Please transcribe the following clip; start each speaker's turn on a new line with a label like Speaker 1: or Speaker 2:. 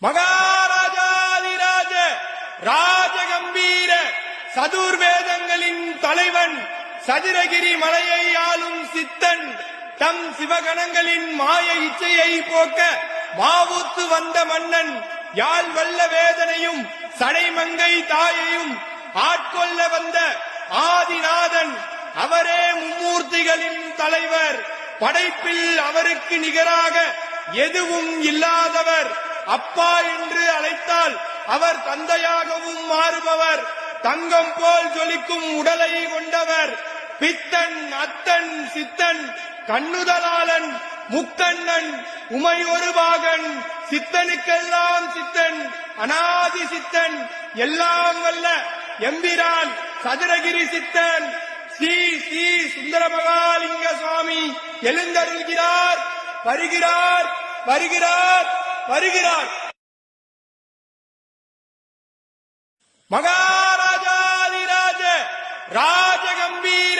Speaker 1: மகாராஜாதிராஜ ராஜகம்பீர சதுர்வேதங்களின் தலைவன் சதுரகிரி மலையை ஆளும் சித்தன் தம் சிவகணங்களின் மாய இச்சையை போக்க மாவுத்து வந்த மன்னன் யாழ் வல்ல வேதனையும் சடைமங்கை தாயையும் ஆட்கொள்ள வந்த ஆதிநாதன் அவரே மும்மூர்த்திகளின் தலைவர். படைப்பில் அவருக்கு நிகராக எதுவும் இல்லாதவர். அப்பா என்று அழைத்தால் அவர் தந்தையாகவும் மாறுபவர். தங்கம் போல் ஜொலிக்கும் உடலை கொண்டவர். பித்தன் அத்தன் சித்தன் கண்ணுதலாளன் முக்கண்ணன் உமையொரு பாகன். சித்தனுக்கெல்லாம் சித்தன் அனாதி சித்தன் எல்லாம் வல்ல எம்பிரான் சதுரகிரி சித்தன் ஸ்ரீ ஸ்ரீ சுந்தரமகாலிங்க சுவாமி எழுந்தருள்கிறார். வருகிறார் வருகிறார் வருகிறார். மகாராஜாதிராஜ ராஜகம்பீர